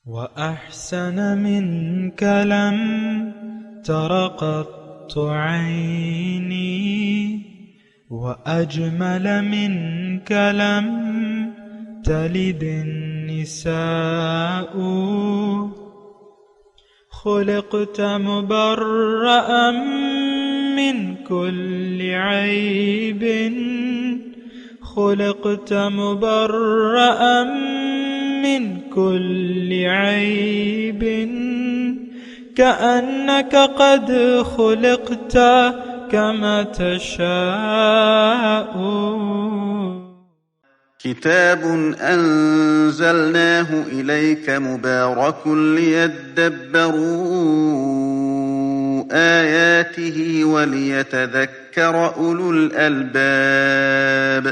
وأحسن منك لم تر قط عيني وأجمل منك لم تلد النساء خلقت مبرأ من كل عيب خلقت مبرأ من كل عيب كأنك قد خلقت كما تشاء كتاب أنزلناه إليك مبارك ليدبروا آياته وليتذكر أولو الألباب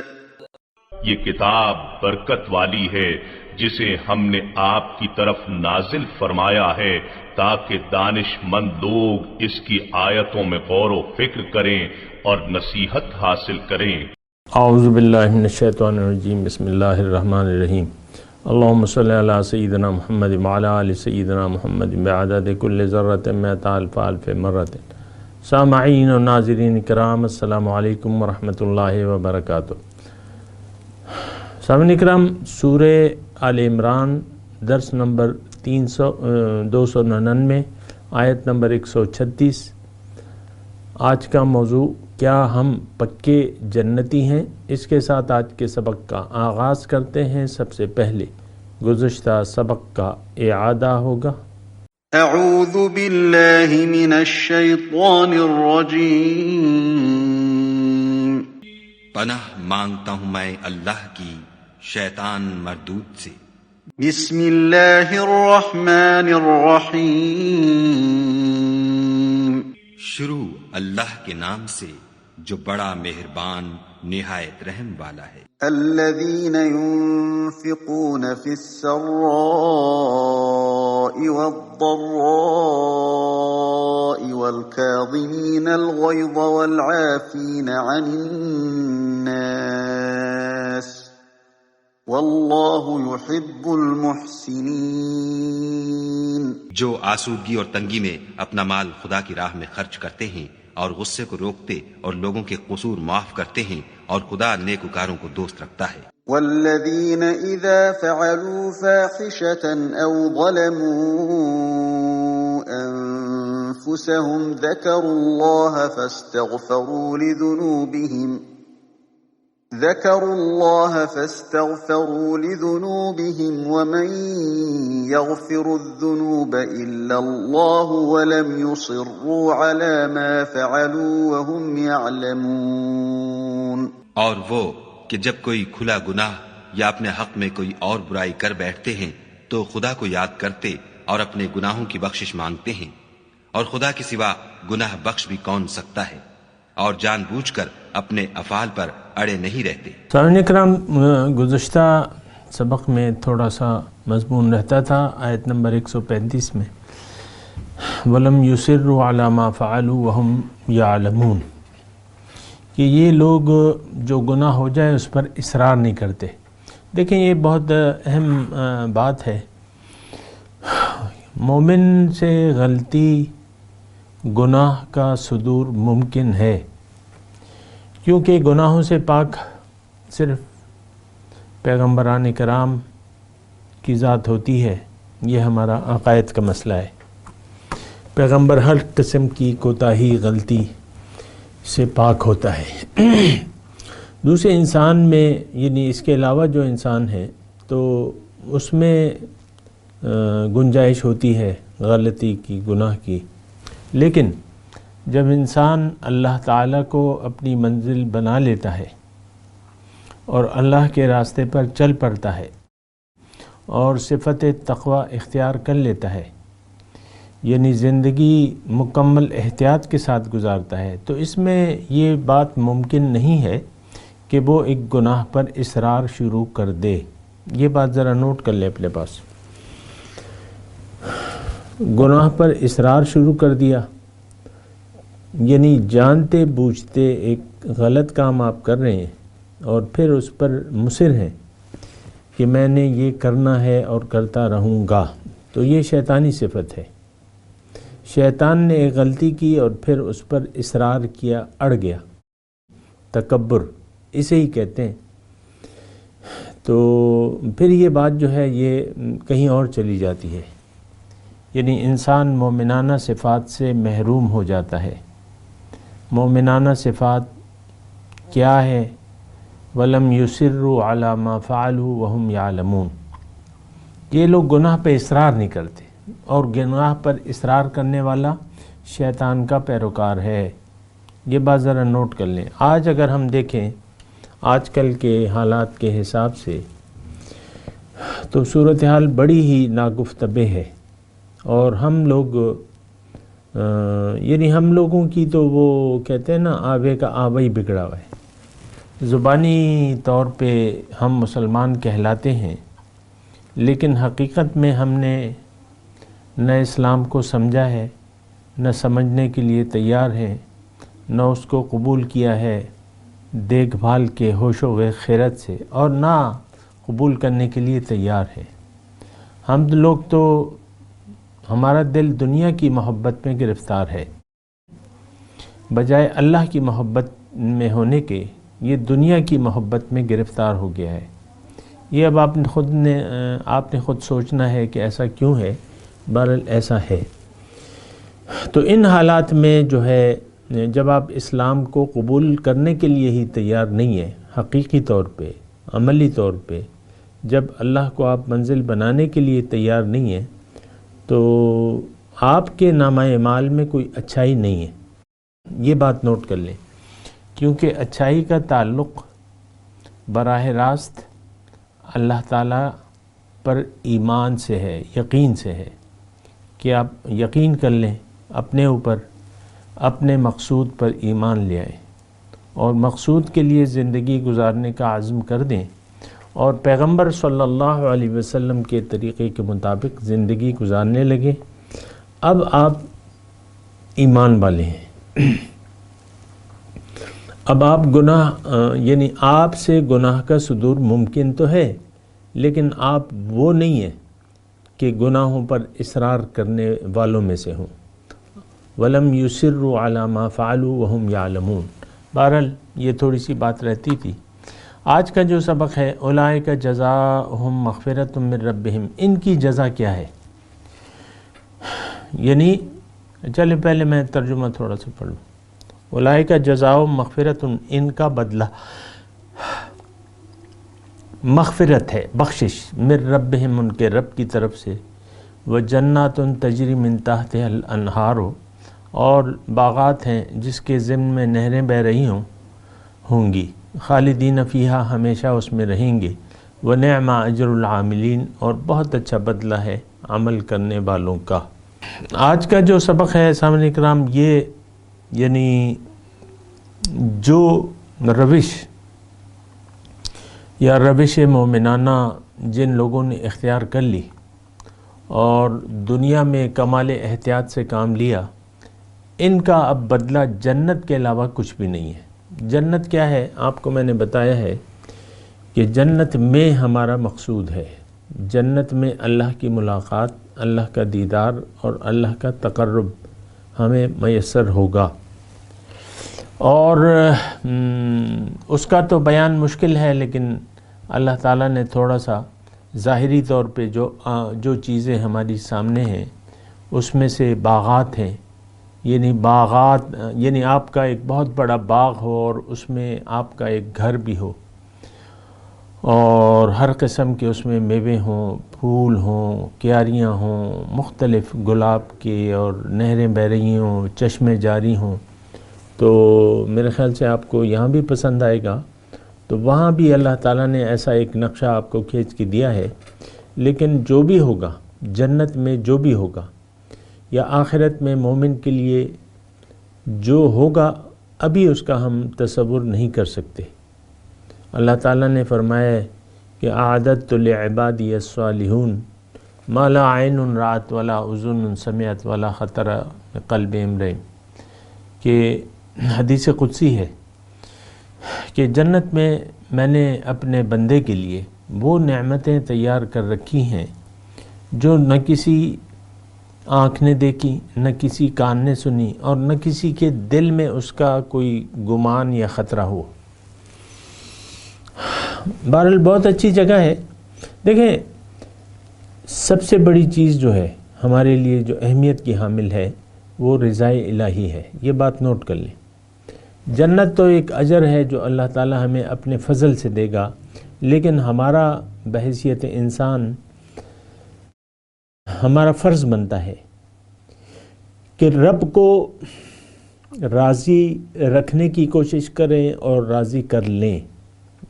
یہ کتاب برکت والی ہے جسے ہم نے آپ کی طرف نازل فرمایا ہے تاکہ دانش مند لوگ اس کی آیتوں میں غور و فکر کریں اور نصیحت حاصل کریں۔ اعوذ باللہ من الشیطان الرجیم، بسم اللہ الرحمن الرحیم۔ اللہم صلی علی سیدنا محمد وعلی آل سیدنا محمد بعدد کل ذرۃ مئۃ الف الف مرۃ۔ سامعین و ناظرین کرام، السلام علیکم ورحمۃ اللہ وبرکاتہ۔ سامعین کرام، سورہ آل عمران درس نمبر 299 آیت نمبر 136۔ آج کا موضوع کیا ہم پکے جنتی ہیں؟ اس کے ساتھ آج کے سبق کا آغاز کرتے ہیں۔ سب سے پہلے گزشتہ سبق کا اعادہ ہوگا۔ اعوذ باللہ من الشیطان الرجیم، پناہ مانگتا ہوں میں اللہ کی شیطان مردود سے۔ بسم اللہ الرحمن الرحیم، شروع اللہ کے نام سے جو بڑا مہربان نہایت رحم والا ہے۔ الذین ينفقون فی السراء والضراء والکاظمین الغیظ والعافین عن الناس واللہ یحب المحسنین، جو آسودگی اور تنگی میں اپنا مال خدا کی راہ میں خرچ کرتے ہیں اور غصے کو روکتے اور لوگوں کے قصور معاف کرتے ہیں، اور خدا نیکوکاروں کو دوست رکھتا ہے۔ والذین اذا فعلوا فاحشة او ظلموا انفسهم ذکروا اللہ فاستغفروا لذنوبهم ومن يغفر الذنوب الا اللہ ولم يصروا على ما فعلوا وهم يعلمون، اور وہ کہ جب کوئی کھلا گناہ یا اپنے حق میں کوئی اور برائی کر بیٹھتے ہیں تو خدا کو یاد کرتے اور اپنے گناہوں کی بخشش مانگتے ہیں، اور خدا کے سوا گناہ بخش بھی کون سکتا ہے، اور جان بوجھ کر اپنے افعال پر اڑے نہیں رہتے۔ سامعین کرام، گزشتہ سبق میں تھوڑا سا مضمون رہتا تھا آیت نمبر 135 میں، وَلَمْ يُصِرُّوا عَلَى مَا فَعَلُوا وَهُمْ يَعْلَمُونَ، کہ یہ لوگ جو گناہ ہو جائے اس پر اصرار نہیں کرتے۔ دیکھیں، یہ بہت اہم بات ہے۔ مومن سے غلطی گناہ کا صدور ممکن ہے، کیونکہ گناہوں سے پاک صرف پیغمبران کرام کی ذات ہوتی ہے۔ یہ ہمارا عقائد کا مسئلہ ہے۔ پیغمبر ہر قسم کی کوتاہی غلطی سے پاک ہوتا ہے۔ دوسرے انسان میں، یعنی اس کے علاوہ جو انسان ہے تو اس میں گنجائش ہوتی ہے غلطی کی، گناہ کی، لیکن جب انسان اللہ تعالیٰ کو اپنی منزل بنا لیتا ہے اور اللہ کے راستے پر چل پڑتا ہے اور صفت تقوی اختیار کر لیتا ہے، یعنی زندگی مکمل احتیاط کے ساتھ گزارتا ہے، تو اس میں یہ بات ممکن نہیں ہے کہ وہ ایک گناہ پر اصرار شروع کر دے۔ یہ بات ذرا نوٹ کر لیں اپنے پاس۔ گناہ پر اصرار شروع کر دیا، یعنی جانتے بوجھتے ایک غلط کام آپ کر رہے ہیں اور پھر اس پر مصر ہیں کہ میں نے یہ کرنا ہے اور کرتا رہوں گا، تو یہ شیطانی صفت ہے۔ شیطان نے ایک غلطی کی اور پھر اس پر اصرار کیا، اڑ گیا، تکبر اسے ہی کہتے ہیں۔ تو پھر یہ بات جو ہے یہ کہیں اور چلی جاتی ہے، یعنی انسان مومنانہ صفات سے محروم ہو جاتا ہے۔ مومنانہ صفات کیا ہے؟ وَلَمْ يُصِرُّوا عَلَى مَا فَعَلُوا وَهُمْ يَعْلَمُونَ، یہ لوگ گناہ پہ اصرار نہیں کرتے، اور گناہ پر اصرار کرنے والا شیطان کا پیروکار ہے۔ یہ بات ذرا نوٹ کر لیں۔ آج اگر ہم دیکھیں آج کل کے حالات کے حساب سے تو صورتحال بڑی ہی ناگفتبے ہے، اور ہم لوگ یعنی ہم لوگوں کی تو وہ کہتے ہیں نا آوے کا آوا ہی بگڑا ہوا ہے۔ زبانی طور پہ ہم مسلمان کہلاتے ہیں، لیکن حقیقت میں ہم نے نہ اسلام کو سمجھا ہے، نہ سمجھنے کے لیے تیار ہیں، نہ اس کو قبول کیا ہے دیکھ بھال کے ہوش و خیرت سے، اور نہ قبول کرنے کے لیے تیار ہے۔ ہم لوگ تو ہمارا دل دنیا کی محبت میں گرفتار ہے، بجائے اللہ کی محبت میں ہونے کے یہ دنیا کی محبت میں گرفتار ہو گیا ہے۔ یہ اب آپ نے خود سوچنا ہے کہ ایسا کیوں ہے۔ بہرحال ایسا ہے۔ تو ان حالات میں جو ہے جب آپ اسلام کو قبول کرنے کے لیے ہی تیار نہیں ہیں، حقیقی طور پہ، عملی طور پہ، جب اللہ کو آپ منزل بنانے کے لیے تیار نہیں ہیں، تو آپ کے نامہ اعمال میں کوئی اچھائی نہیں ہے۔ یہ بات نوٹ کر لیں، کیونکہ اچھائی کا تعلق براہ راست اللہ تعالیٰ پر ایمان سے ہے، یقین سے ہے، کہ آپ یقین کر لیں اپنے اوپر، اپنے مقصود پر ایمان لے آئیں، اور مقصود کے لیے زندگی گزارنے کا عزم کر دیں، اور پیغمبر صلی اللہ علیہ وسلم کے طریقے کے مطابق زندگی گزارنے لگے۔ اب آپ ایمان والے ہیں، اب آپ یعنی آپ سے گناہ کا صدور ممکن تو ہے، لیکن آپ وہ نہیں ہیں کہ گناہوں پر اصرار کرنے والوں میں سے ہوں۔ وَلَمْ يُصِرُّوا عَلَى مَا فَعَلُوا وَهُمْ يَعْلَمُونَ۔ بہرحال یہ تھوڑی سی بات رہتی تھی۔ آج کا جو سبق ہے، اولئک جزاؤہم مغفرۃ من ربہم، ان کی جزا کیا ہے؟ یعنی چلے پہلے میں ترجمہ تھوڑا سا پڑھ لوں۔ اولئک جزاؤہم مغفرۃ، ان کا بدلہ مغفرت ہے، بخشش، من ربہم، ان کے رب کی طرف سے، وجنات تجری من تحتہا الانہار، اور باغات ہیں جس کے ضمن میں نہریں بہہ رہی ہوں گی، خالدین فیہا، ہمیشہ اس میں رہیں گے، ونعم اجر العاملین، اور بہت اچھا بدلہ ہے عمل کرنے والوں کا۔ آج کا جو سبق ہے سامعین اکرام، یہ یعنی جو روش یا روش مومنانہ جن لوگوں نے اختیار کر لی اور دنیا میں کمال احتیاط سے کام لیا، ان کا اب بدلہ جنت کے علاوہ کچھ بھی نہیں ہے۔ جنت کیا ہے؟ آپ کو میں نے بتایا ہے کہ جنت میں ہمارا مقصود ہے، جنت میں اللہ کی ملاقات، اللہ کا دیدار اور اللہ کا تقرب ہمیں میسر ہوگا، اور اس کا تو بیان مشکل ہے، لیکن اللہ تعالیٰ نے تھوڑا سا ظاہری طور پہ جو چیزیں ہماری سامنے ہیں اس میں سے باغات ہیں، یعنی باغات یعنی آپ کا ایک بہت بڑا باغ ہو اور اس میں آپ کا ایک گھر بھی ہو، اور ہر قسم کے اس میں میوے ہوں، پھول ہوں، کیاریاں ہوں، مختلف گلاب کے، اور نہریں بہہ رہی ہوں، چشمے جاری ہوں، تو میرے خیال سے آپ کو یہاں بھی پسند آئے گا۔ تو وہاں بھی اللہ تعالیٰ نے ایسا ایک نقشہ آپ کو کھینچ کے دیا ہے، لیکن جو بھی ہوگا جنت میں، جو بھی ہوگا یا آخرت میں مومن کے لیے جو ہوگا، ابھی اس کا ہم تصور نہیں کر سکتے۔ اللہ تعالیٰ نے فرمایا ہے کہ اعددت لعبادی الصالحون ما لا عین رأت ولا اذن سمعت ولا خطر قلب امرئ، کہ حدیث قدسی ہے کہ جنت میں نے اپنے بندے کے لیے وہ نعمتیں تیار کر رکھی ہیں جو نہ کسی آنکھ نے دیکھی، نہ کسی کان نے سنی، اور نہ کسی کے دل میں اس کا کوئی گمان یا خطرہ ہو۔ بہرحال بہت اچھی جگہ ہے۔ دیکھیں، سب سے بڑی چیز جو ہے ہمارے لیے جو اہمیت کی حامل ہے وہ رضائے الہی ہے، یہ بات نوٹ کر لیں۔ جنت تو ایک اجر ہے جو اللہ تعالی ہمیں اپنے فضل سے دے گا، لیکن ہمارا بحیثیت انسان ہمارا فرض بنتا ہے کہ رب کو راضی رکھنے کی کوشش کریں اور راضی کر لیں۔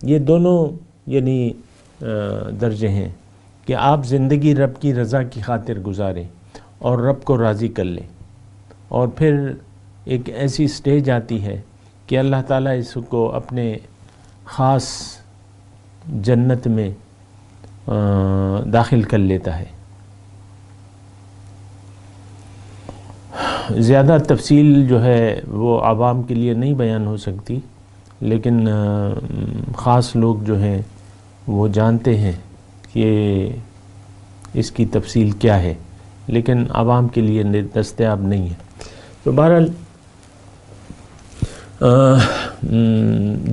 یہ دونوں یعنی درجے ہیں کہ آپ زندگی رب کی رضا کی خاطر گزاریں اور رب کو راضی کر لیں، اور پھر ایک ایسی سٹیج آتی ہے کہ اللہ تعالیٰ اس کو اپنے خاص جنت میں داخل کر لیتا ہے۔ زیادہ تفصیل جو ہے وہ عوام کے لیے نہیں بیان ہو سکتی، لیکن خاص لوگ جو ہیں وہ جانتے ہیں کہ اس کی تفصیل کیا ہے، لیکن عوام کے لیے دستیاب نہیں ہے۔ تو بہرحال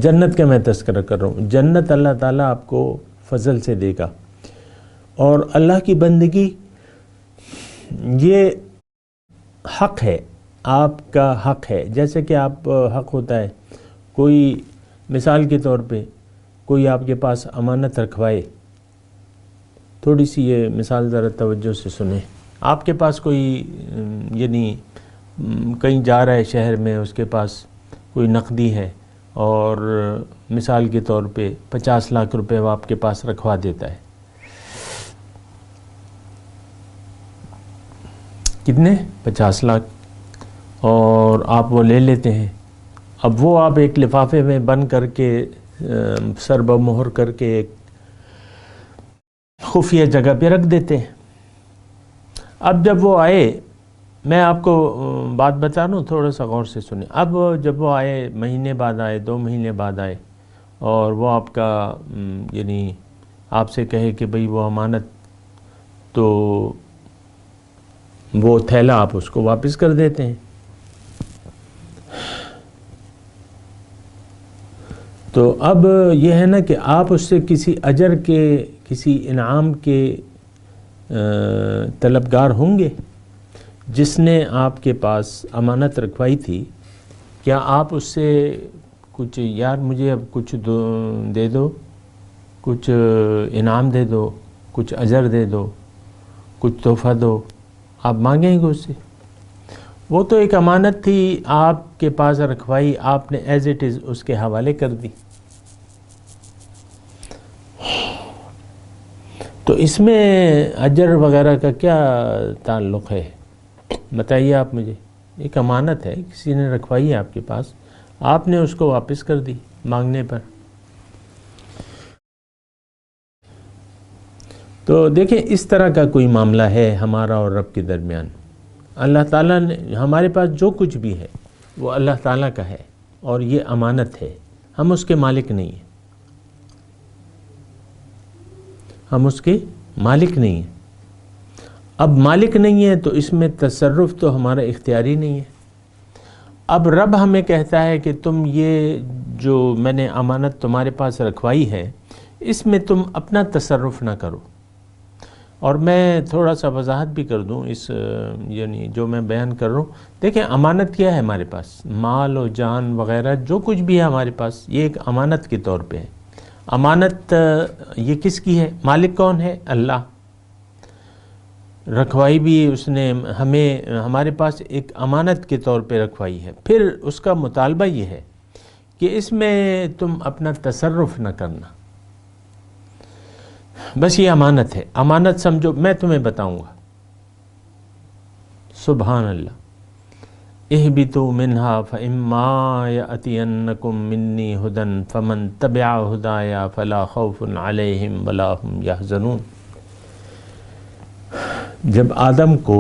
جنت کا میں تذکرہ کر رہا ہوں۔ جنت اللہ تعالیٰ آپ کو فضل سے دے گا، اور اللہ کی بندگی یہ حق ہے، آپ کا حق ہے۔ جیسے کہ آپ حق ہوتا ہے، کوئی مثال کے طور پہ کوئی آپ کے پاس امانت رکھوائے، تھوڑی سی یہ مثال ذرا توجہ سے سنیں۔ آپ کے پاس کوئی یعنی کہیں جا رہا ہے شہر میں، اس کے پاس کوئی نقدی ہے، اور مثال کے طور پہ 50 لاکھ روپے وہ آپ کے پاس رکھوا دیتا ہے۔ کتنے؟ 50 لاکھ، اور آپ وہ لے لیتے ہیں۔ اب وہ آپ ایک لفافے میں بند کر کے سر بمہر کر کے ایک خفیہ جگہ پہ رکھ دیتے ہیں۔ اب جب وہ آئے، میں آپ کو بات بتا رہا ہوں، تھوڑا سا غور سے سنیں۔ اب جب وہ آئے، مہینے بعد آئے، 2 مہینے بعد آئے، اور وہ آپ کا یعنی آپ سے کہے کہ بھئی وہ امانت، تو وہ تھیلا آپ اس کو واپس کر دیتے ہیں۔ تو اب یہ ہے نا کہ آپ اس سے کسی اجر کے، کسی انعام کے طلبگار ہوں گے۔ جس نے آپ کے پاس امانت رکھوائی تھی، کیا آپ اس سے کچھ، یار مجھے اب کچھ دے دو، کچھ انعام دے دو، کچھ اجر دے دو، کچھ تحفہ دو، آپ مانگیں گے اس سے؟ وہ تو ایک امانت تھی، آپ کے پاس رکھوائی، آپ نے ایز اٹ از اس کے حوالے کر دی۔ تو اس میں اجر وغیرہ کا کیا تعلق ہے؟ بتائیے آپ مجھے۔ ایک امانت ہے، کسی نے رکھوائی ہے آپ کے پاس، آپ نے اس کو واپس کر دی مانگنے پر۔ تو دیکھیں، اس طرح کا کوئی معاملہ ہے ہمارا اور رب کے درمیان۔ اللہ تعالیٰ نے ہمارے پاس جو کچھ بھی ہے وہ اللہ تعالیٰ کا ہے، اور یہ امانت ہے، ہم اس کے مالک نہیں ہیں، ہم اس کے مالک نہیں ہیں۔ اب مالک نہیں ہے تو اس میں تصرف تو ہمارا اختیاری نہیں ہے۔ اب رب ہمیں کہتا ہے کہ تم یہ جو میں نے امانت تمہارے پاس رکھوائی ہے، اس میں تم اپنا تصرف نہ کرو۔ اور میں تھوڑا سا وضاحت بھی کر دوں اس یعنی جو میں بیان کر رہا ہوں۔ دیکھیں، امانت کیا ہے ہمارے پاس؟ مال و جان وغیرہ جو کچھ بھی ہے ہمارے پاس، یہ ایک امانت کے طور پہ ہے۔ امانت یہ کس کی ہے؟ مالک کون ہے؟ اللہ۔ رکھوائی بھی اس نے ہمیں، ہمارے پاس ایک امانت کے طور پہ رکھوائی ہے۔ پھر اس کا مطالبہ یہ ہے کہ اس میں تم اپنا تصرف نہ کرنا، بس یہ امانت ہے۔ امانت سمجھو، میں تمہیں بتاؤں گا۔ سبحان اللہ۔ اہبطوا منہا فإما یأتینکم منی ھدی فمن تبع ھدای فلا خوف علیہم ولا ھم یحزنون۔ جب آدم کو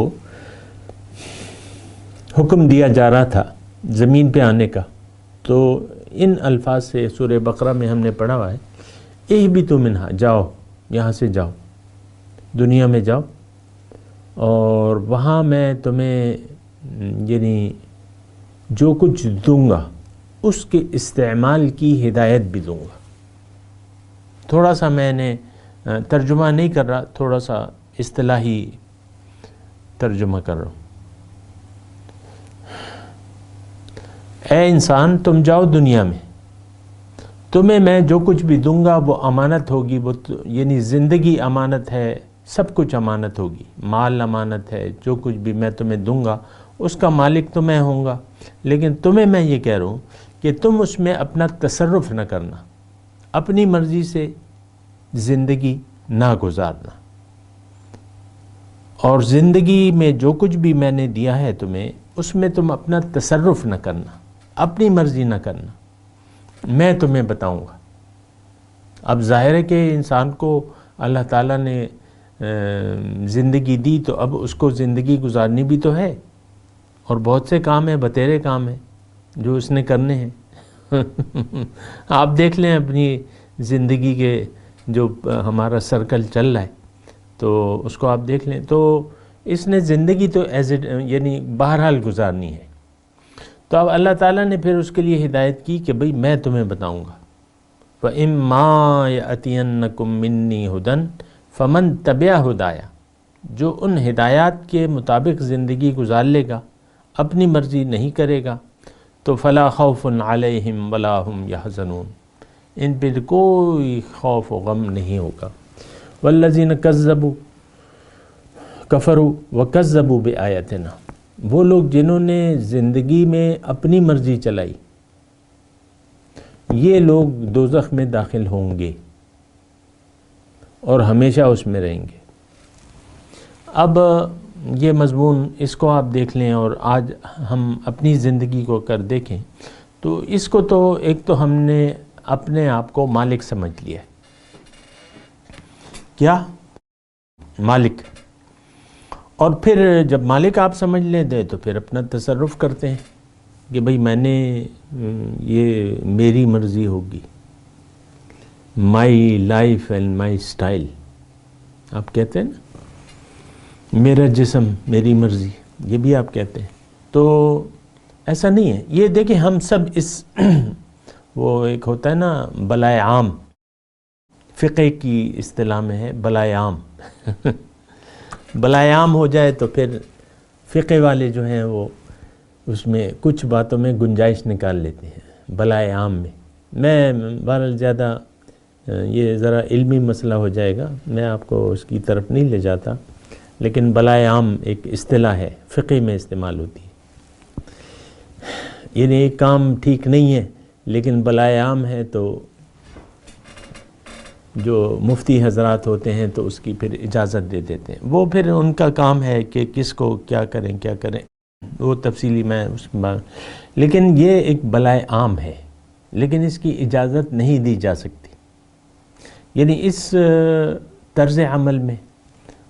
حکم دیا جا رہا تھا زمین پہ آنے کا، تو ان الفاظ سے سورہ بقرہ میں ہم نے پڑھا ہوا ہے، اہبطوا منہا، جاؤ یہاں سے، جاؤ دنیا میں جاؤ، اور وہاں میں تمہیں یعنی جو کچھ دوں گا اس کے استعمال کی ہدایت بھی دوں گا. تھوڑا سا میں نے ترجمہ نہیں کر رہا، تھوڑا سا اصطلاحی ترجمہ کر رہا ہوں. اے انسان تم جاؤ دنیا میں، تمہیں میں جو کچھ بھی دوں گا وہ امانت ہوگی، وہ یعنی زندگی امانت ہے، سب کچھ امانت ہوگی، مال امانت ہے، جو کچھ بھی میں تمہیں دوں گا اس کا مالک تو میں ہوں گا. لیکن تمہیں میں یہ کہہ رہا ہوں کہ تم اس میں اپنا تصرف نہ کرنا، اپنی مرضی سے زندگی نہ گزارنا، اور زندگی میں جو کچھ بھی میں نے دیا ہے تمہیں اس میں تم اپنا تصرف نہ کرنا، اپنی مرضی نہ کرنا، میں تمہیں بتاؤں گا. اب ظاہر ہے کہ انسان کو اللہ تعالیٰ نے زندگی دی تو اب اس کو زندگی گزارنی بھی تو ہے، اور بہت سے کام ہیں، بتیرے کام ہیں جو اس نے کرنے ہیں. آپ دیکھ لیں اپنی زندگی کے جو ہمارا سرکل چل رہا ہے تو اس کو آپ دیکھ لیں، تو اس نے زندگی تو یعنی بہرحال گزارنی ہے. تو اب اللہ تعالیٰ نے پھر اس کے لیے ہدایت کی کہ بھئی میں تمہیں بتاؤں گا. فَإِمَّا يَأْتِيَنَّكُم مِّنِّي هُدًى فَمَن تَبِعَ هُدَايَ، جو ان ہدایات کے مطابق زندگی گزار لے گا، اپنی مرضی نہیں کرے گا، تو فلا خوف علیہم ولا ہم یحزنون، ان پر کوئی خوف و غم نہیں ہوگا. والذین کذبوا کفروا وکذبوا بآیاتنا، وہ لوگ جنہوں نے زندگی میں اپنی مرضی چلائی، یہ لوگ دوزخ میں داخل ہوں گے اور ہمیشہ اس میں رہیں گے. اب یہ مضمون اس کو آپ دیکھ لیں، اور آج ہم اپنی زندگی کو کر دیکھیں تو اس کو تو ایک تو ہم نے اپنے آپ کو مالک سمجھ لیا ہے. کیا مالک؟ اور پھر جب مالک آپ سمجھ لیتے تو پھر اپنا تصرف کرتے ہیں کہ بھئی میں نے یہ میری مرضی ہوگی، my life and my style. آپ کہتے ہیں نا میرا جسم میری مرضی، یہ بھی آپ کہتے ہیں. تو ایسا نہیں ہے. یہ دیکھیں ہم سب اس وہ ایک ہوتا ہے نا بلائے عام، فقہ کی اصطلاح میں ہے بلائے عام. بلائے عام ہو جائے تو پھر فقہ والے جو ہیں وہ اس میں کچھ باتوں میں گنجائش نکال لیتے ہیں بلائے عام میں. میں بہرحال زیادہ یہ ذرا علمی مسئلہ ہو جائے گا، میں آپ کو اس کی طرف نہیں لے جاتا، لیکن بلائے عام ایک اصطلاح ہے، فقہ میں استعمال ہوتی ہے. یعنی ایک کام ٹھیک نہیں ہے لیکن بلائے عام ہے تو جو مفتی حضرات ہوتے ہیں تو اس کی پھر اجازت دے دیتے ہیں. وہ پھر ان کا کام ہے کہ کس کو کیا کریں کیا کریں، وہ تفصیلی میں اس کے بعد. لیکن یہ ایک بلائے عام ہے، لیکن اس کی اجازت نہیں دی جا سکتی. یعنی اس طرز عمل میں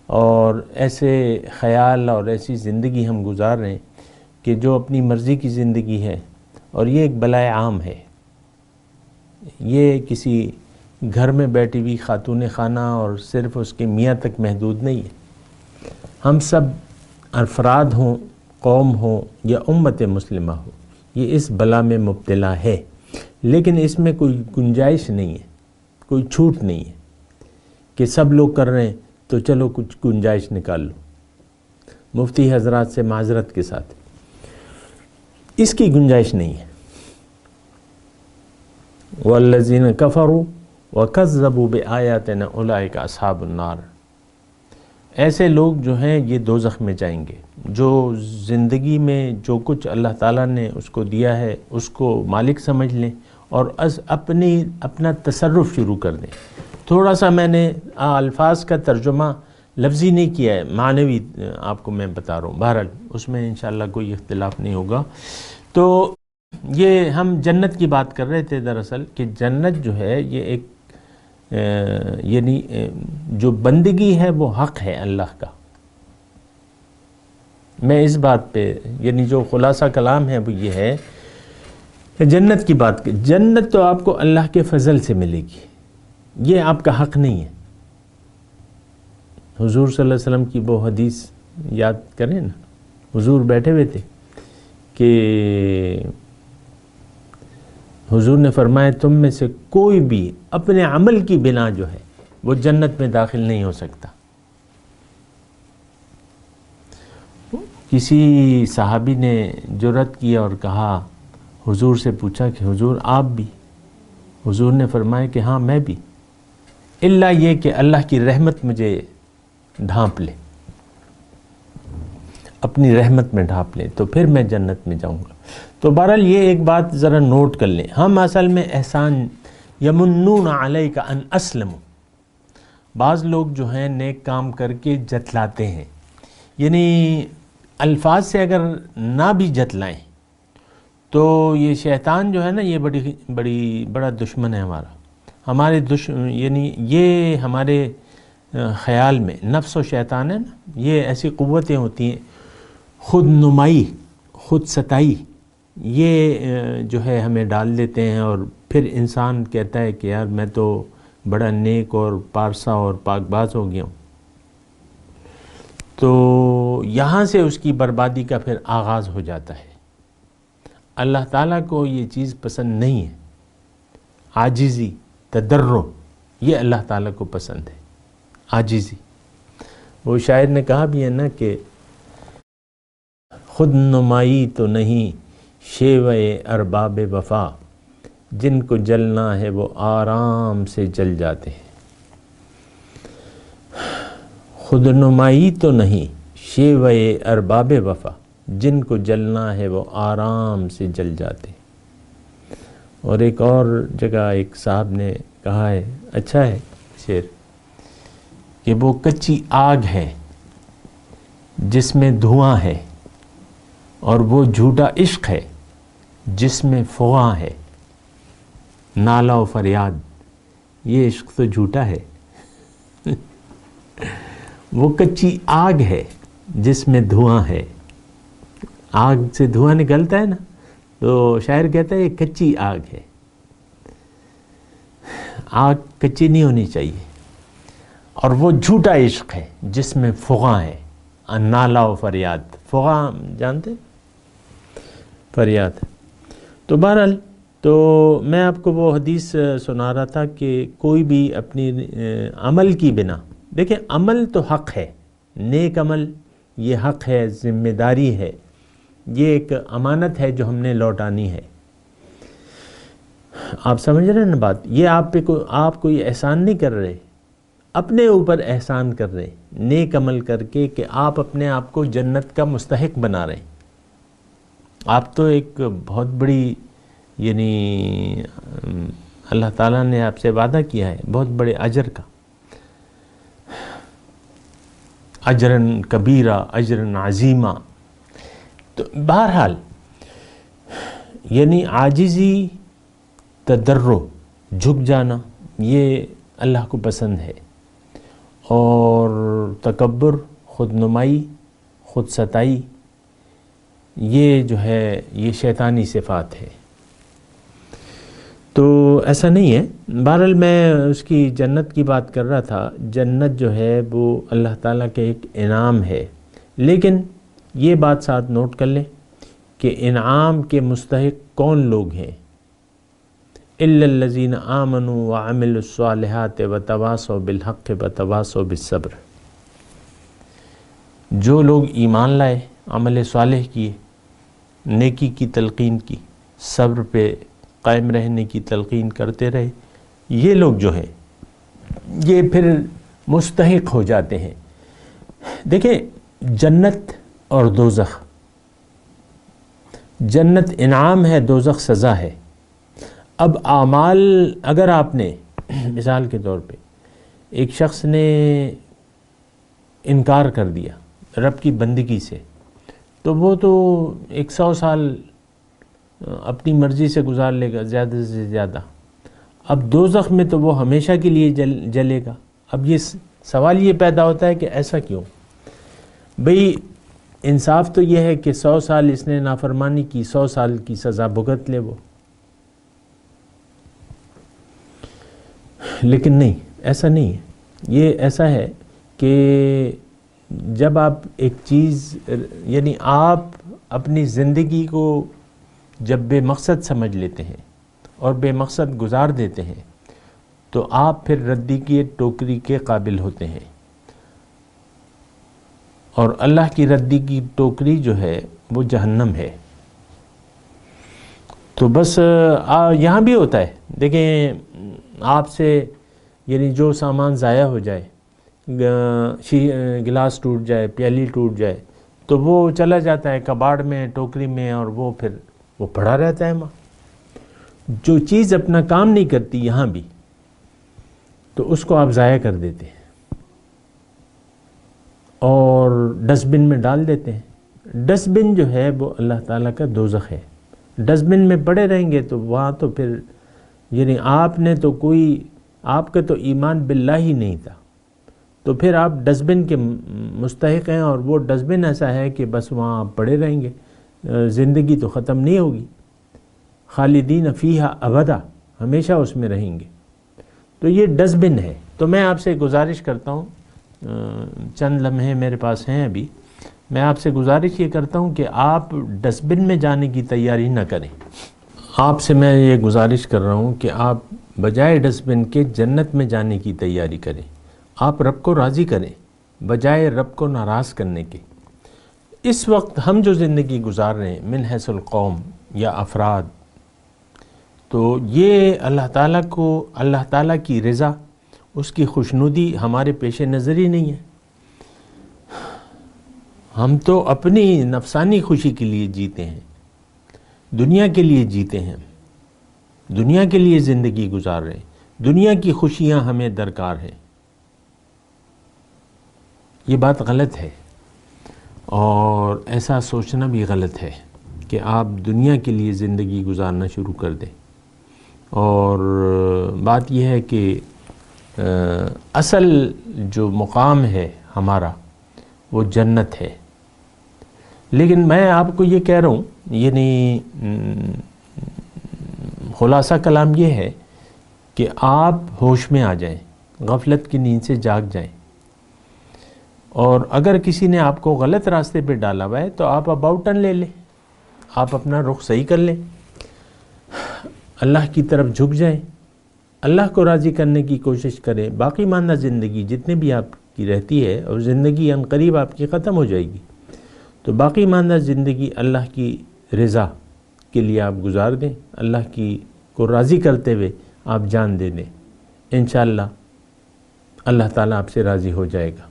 اور ایسے خیال اور ایسی زندگی ہم گزار رہے ہیں کہ جو اپنی مرضی کی زندگی ہے، اور یہ ایک بلائے عام ہے. یہ کسی گھر میں بیٹھی ہوئی خاتون خانہ اور صرف اس کے میاں تک محدود نہیں ہے. ہم سب افراد ہوں، قوم ہوں یا امت مسلمہ ہو، یہ اس بلا میں مبتلا ہے. لیکن اس میں کوئی گنجائش نہیں ہے، کوئی چھوٹ نہیں ہے کہ سب لوگ کر رہے ہیں تو چلو کچھ گنجائش نکال لو. مفتی حضرات سے معذرت کے ساتھ اس کی گنجائش نہیں ہے. والذین کفروا وکذبوا بآیاتنا اولئک اصحاب النار، ایسے لوگ جو ہیں یہ دوزخ میں جائیں گے جو زندگی میں جو کچھ اللہ تعالیٰ نے اس کو دیا ہے اس کو مالک سمجھ لیں اور اپنا تصرف شروع کر دیں. تھوڑا سا میں نے الفاظ کا ترجمہ لفظی نہیں کیا ہے، معنوی آپ کو میں بتا رہا ہوں. بہرحال اس میں انشاءاللہ کوئی اختلاف نہیں ہوگا. تو یہ ہم جنت کی بات کر رہے تھے دراصل کہ جنت جو ہے یہ ایک یعنی جو بندگی ہے وہ حق ہے اللہ کا. میں اس بات پہ یعنی جو خلاصہ کلام ہے وہ یہ ہے کہ جنت کی بات کہ جنت تو آپ کو اللہ کے فضل سے ملے گی، یہ آپ کا حق نہیں ہے. حضور صلی اللہ علیہ وسلم کی وہ حدیث یاد کریں نا، حضور بیٹھے ہوئے تھے کہ حضور نے فرمایا تم میں سے کوئی بھی اپنے عمل کی بنا جو ہے وہ جنت میں داخل نہیں ہو سکتا۔ کسی صحابی نے جرأت کی اور کہا، حضور سے پوچھا کہ حضور آپ بھی؟ حضور نے فرمایا کہ ہاں میں بھی، الا یہ کہ اللہ کی رحمت مجھے ڈھانپ لے، اپنی رحمت میں ڈھانپ لے تو پھر میں جنت میں جاؤں گا۔ تو بہرحال یہ ایک بات ذرا نوٹ کر لیں، ہم اصل میں احسان یمنون علیک ان اسلموا، بعض لوگ جو ہیں نیک کام کر کے جتلاتے ہیں، یعنی الفاظ سے اگر نہ بھی جتلائیں تو یہ شیطان جو ہے نا، یہ بڑا دشمن ہے ہمارے یعنی یہ ہمارے خیال میں نفس و شیطان ہے نا، یہ ایسی قوتیں ہوتی ہیں، خود نمائی، خود ستائی، یہ جو ہے ہمیں ڈال دیتے ہیں، اور پھر انسان کہتا ہے کہ یار میں تو بڑا نیک اور پارسا اور پاک باز ہو گیا ہوں، تو یہاں سے اس کی بربادی کا پھر آغاز ہو جاتا ہے۔ اللہ تعالیٰ کو یہ چیز پسند نہیں ہے، عاجزی، تضرع، یہ اللہ تعالیٰ کو پسند ہے، عاجزی۔ وہ شاعر نے کہا بھی ہے نا کہ خود نمائی تو نہیں شیوے ارباب وفا، جن کو جلنا ہے وہ آرام سے جل جاتے ہیں۔ خود نمائی تو نہیں شیوے ارباب وفا، جن کو جلنا ہے وہ آرام سے جل جاتے ہیں۔ اور ایک اور جگہ ایک صاحب نے کہا ہے، اچھا ہے شعر، کہ وہ کچی آگ ہے جس میں دھواں ہے، اور وہ جھوٹا عشق ہے جس میں فغاں ہے، نالہ و فریاد، یہ عشق تو جھوٹا ہے۔ وہ کچی آگ ہے جس میں دھواں ہے، آگ سے دھواں نکلتا ہے نا، تو شاعر کہتا ہے یہ کچی آگ ہے، آگ کچی نہیں ہونی چاہیے، اور وہ جھوٹا عشق ہے جس میں فغاں ہے، نالہ و فریاد، فغاں جانتے فریاد۔ تو بہرحال تو میں آپ کو وہ حدیث سنا رہا تھا کہ کوئی بھی اپنی عمل کی بنا، دیکھیں عمل تو حق ہے، نیک عمل یہ حق ہے، ذمہ داری ہے، یہ ایک امانت ہے جو ہم نے لوٹانی ہے۔ آپ سمجھ رہے ہیں نا بات، یہ آپ کوئی احسان نہیں کر رہے، اپنے اوپر احسان کر رہے نیک عمل کر کے، کہ آپ اپنے آپ کو جنت کا مستحق بنا رہے ہیں۔ آپ تو ایک بہت بڑی، یعنی اللہ تعالیٰ نے آپ سے وعدہ کیا ہے بہت بڑے اجر کا، اجرن کبیرہ، اجرن عظیمہ۔ تو بہرحال یعنی عاجزی، تضرع، جھک جانا، یہ اللہ کو پسند ہے، اور تکبر، خود نمائی، خود ستائی، یہ جو ہے یہ شیطانی صفات ہے۔ تو ایسا نہیں ہے۔ بہرحال میں اس کی جنت کی بات کر رہا تھا، جنت جو ہے وہ اللہ تعالیٰ کے ایک انعام ہے، لیکن یہ بات ساتھ نوٹ کر لیں کہ انعام کے مستحق کون لوگ ہیں؟ الا الذین آمنوا وعملوا الصالحات وتواصوا بالحق وتواصوا بالصبر۔ جو لوگ ایمان لائے، عمل صالح کیے، نیکی کی تلقین کی، صبر پہ قائم رہنے کی تلقین کرتے رہے، یہ لوگ جو ہیں یہ پھر مستحق ہو جاتے ہیں۔ دیکھیں جنت اور دوزخ، جنت انعام ہے، دوزخ سزا ہے۔ اب اعمال، اگر آپ نے مثال کے طور پہ ایک شخص نے انکار کر دیا رب کی بندگی سے، تو وہ تو 100 سال اپنی مرضی سے گزار لے گا زیادہ سے زیادہ، اب دوزخ میں تو وہ ہمیشہ کے لیے جلے گا۔ اب یہ سوال یہ پیدا ہوتا ہے کہ ایسا کیوں؟ بھئی انصاف تو یہ ہے کہ 100 سال اس نے نافرمانی کی، 100 سال کی سزا بھگت لے وہ، لیکن نہیں، ایسا نہیں ہے۔ یہ ایسا ہے کہ جب آپ ایک چیز یعنی آپ اپنی زندگی کو جب بے مقصد سمجھ لیتے ہیں اور بے مقصد گزار دیتے ہیں تو آپ پھر ردی کی ٹوکری کے قابل ہوتے ہیں، اور اللہ کی ردی کی ٹوکری جو ہے وہ جہنم ہے۔ تو بس یہاں بھی ہوتا ہے، دیکھیں آپ سے یعنی جو سامان ضائع ہو جائے، گلاس ٹوٹ جائے، پیالی ٹوٹ جائے، تو وہ چلا جاتا ہے کباڑ میں، ٹوکری میں، اور وہ پھر وہ پڑا رہتا ہے وہاں۔ جو چیز اپنا کام نہیں کرتی یہاں بھی، تو اس کو آپ ضائع کر دیتے ہیں اور ڈسٹ بن میں ڈال دیتے ہیں۔ ڈسٹ بن جو ہے وہ اللہ تعالیٰ کا دوزخ ہے۔ ڈسٹ بن میں پڑے رہیں گے تو وہاں تو پھر یعنی آپ نے تو آپ کا تو ایمان باللہ ہی نہیں تھا، تو پھر آپ ڈسٹ بن کے مستحق ہیں، اور وہ ڈسٹ بن ایسا ہے کہ بس وہاں آپ پڑے رہیں گے، زندگی تو ختم نہیں ہوگی، خالدین فیہا ابدا، ہمیشہ اس میں رہیں گے۔ تو یہ ڈسٹ بن ہے۔ تو میں آپ سے گزارش کرتا ہوں، چند لمحے میرے پاس ہیں ابھی، میں آپ سے گزارش یہ کرتا ہوں کہ آپ ڈسٹ بن میں جانے کی تیاری نہ کریں۔ آپ سے میں یہ گزارش کر رہا ہوں کہ آپ بجائے ڈسٹ بن کے جنت میں جانے کی تیاری کریں۔ آپ رب کو راضی کریں بجائے رب کو ناراض کرنے کے۔ اس وقت ہم جو زندگی گزار رہے ہیں من حیث القوم یا افراد، تو یہ اللہ تعالیٰ کی رضا، اس کی خوشنودی ہمارے پیش نظر ہی نہیں ہے۔ ہم تو اپنی نفسانی خوشی کے لیے جیتے ہیں، دنیا کے لیے جیتے ہیں، دنیا کے لیے زندگی گزار رہے ہیں، دنیا کی خوشیاں ہمیں درکار ہیں۔ یہ بات غلط ہے، اور ایسا سوچنا بھی غلط ہے کہ آپ دنیا کے لیے زندگی گزارنا شروع کر دیں۔ اور بات یہ ہے کہ اصل جو مقام ہے ہمارا وہ جنت ہے۔ لیکن میں آپ کو یہ کہہ رہا ہوں، یعنی خلاصہ کلام یہ ہے کہ آپ ہوش میں آ جائیں، غفلت کی نیند سے جاگ جائیں، اور اگر کسی نے آپ کو غلط راستے پہ ڈالا ہوا ہے تو آپ اباؤٹ ٹرن لے لیں، آپ اپنا رخ صحیح کر لیں، اللہ کی طرف جھک جائیں، اللہ کو راضی کرنے کی کوشش کریں۔ باقی ماندہ زندگی جتنے بھی آپ کی رہتی ہے، اور زندگی عنقریب آپ کی ختم ہو جائے گی، تو باقی ماندہ زندگی اللہ کی رضا کے لیے آپ گزار دیں، اللہ کو راضی کرتے ہوئے آپ جان دے دیں، انشاءاللہ اللہ تعالیٰ آپ سے راضی ہو جائے گا۔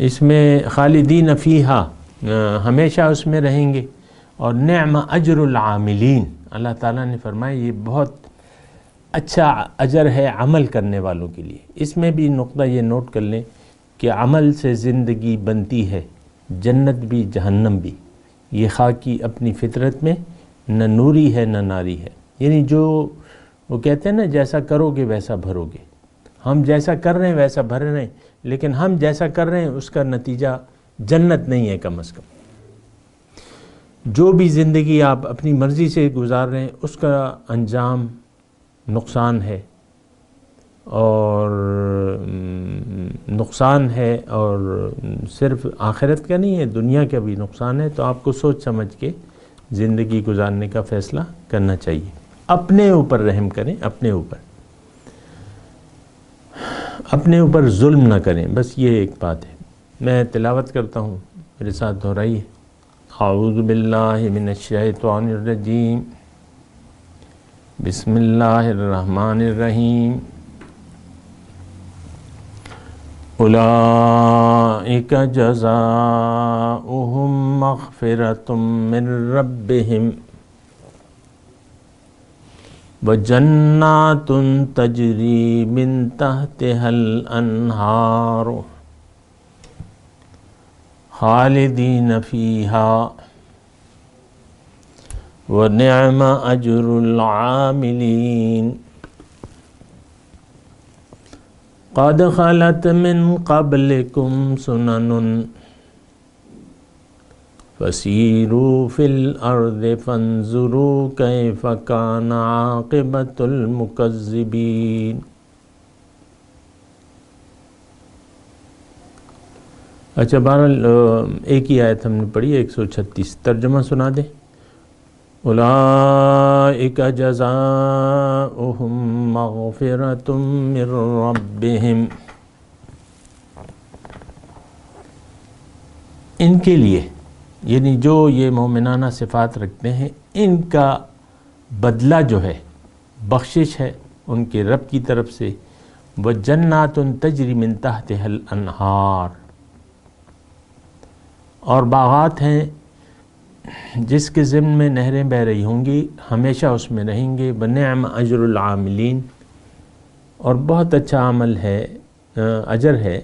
اس میں خالدین فیہا، ہمیشہ اس میں رہیں گے، اور نعم اجر العاملین، اللہ تعالیٰ نے فرمایا یہ بہت اچھا اجر ہے عمل کرنے والوں کے لیے۔ اس میں بھی نقطہ یہ نوٹ کر لیں کہ عمل سے زندگی بنتی ہے، جنت بھی جہنم بھی، یہ خاکی اپنی فطرت میں نہ نوری ہے نہ ناری ہے۔ یعنی جو وہ کہتے ہیں نا، جیسا کرو گے ویسا بھرو گے، ہم جیسا کر رہے ہیں ویسا بھر رہے ہیں، لیکن ہم جیسا کر رہے ہیں اس کا نتیجہ جنت نہیں ہے کم از کم۔ جو بھی زندگی آپ اپنی مرضی سے گزار رہے ہیں اس کا انجام نقصان ہے، اور نقصان ہے، اور صرف آخرت کا نہیں ہے، دنیا کا بھی نقصان ہے۔ تو آپ کو سوچ سمجھ کے زندگی گزارنے کا فیصلہ کرنا چاہیے۔ اپنے اوپر رحم کریں، اپنے اوپر ظلم نہ کریں، بس یہ ایک بات ہے۔ میں تلاوت کرتا ہوں، میرے ساتھ دہرائیے۔ اعوذ باللہ من الشیطان الرجیم، بسم اللہ الرحمن الرحیم۔ اولئک جزاؤہم مغفرۃ من ربہم وجنات تجری من تحتها الانہار خالدین فیہا ونعم اجر العاملین۔ قد خلت من قبلکم سنن فسیروا فی الارض فانظروا کیف کان عاقبۃ المکذبین۔ اچھا بہرحال ایک ہی آیت ہم نے پڑھی ہے 136، ترجمہ سنا دیں. اولئک جزاؤہم مغفرۃ من ربہم، ان کے لیے یعنی جو یہ مومنانہ صفات رکھتے ہیں ان کا بدلہ جو ہے بخشش ہے ان کے رب کی طرف سے. وجنات تجری من تحتها الانہار، اور باغات ہیں جس کے ضمن میں نہریں بہہ رہی ہوں گی، ہمیشہ اس میں رہیں گے. بنعم اجر العاملین، اور بہت اچھا عمل ہے، اجر ہے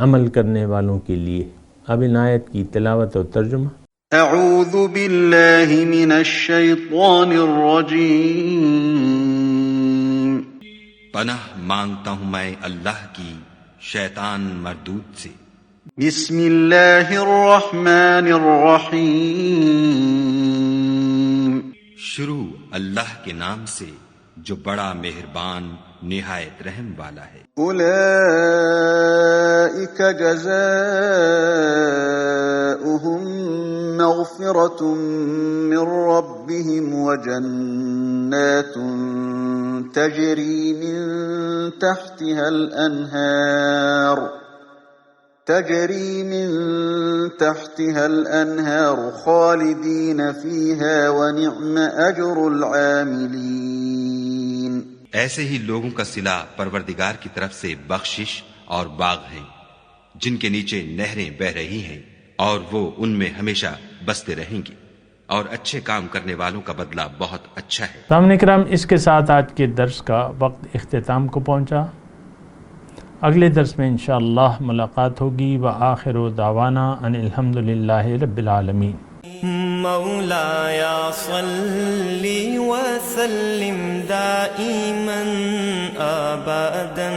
عمل کرنے والوں کے لیے. اب ان آیت کی تلاوت اور ترجمہ. اعوذ باللہ من الشیطان الرجیم. پناہ مانگتا ہوں میں اللہ کی شیطان مردود سے. بسم اللہ الرحمن الرحیم. شروع اللہ کے نام سے جو بڑا مہربان نہایت رحم والا ہے. اولئک جزاؤہم مغفرۃ من ربہم وجنات تجری من تحتها الانہار خالدین فیہا ونعم اجر العاملین. ایسے ہی لوگوں کا صلہ پروردگار کی طرف سے بخشش اور باغ ہیں جن کے نیچے نہریں بہہ رہی ہیں اور وہ ان میں ہمیشہ بستے رہیں گے، اور اچھے کام کرنے والوں کا بدلہ بہت اچھا ہے. سامعین کرام، اس کے ساتھ آج کے درس کا وقت اختتام کو پہنچا. اگلے درس میں انشاءاللہ ملاقات ہوگی. وآخر دعوانا ان الحمدللہ رب العالمین. مولاي صل وسلم دائما أبدا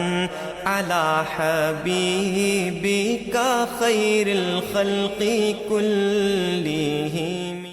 على حبيبك خير الخلق كلهم.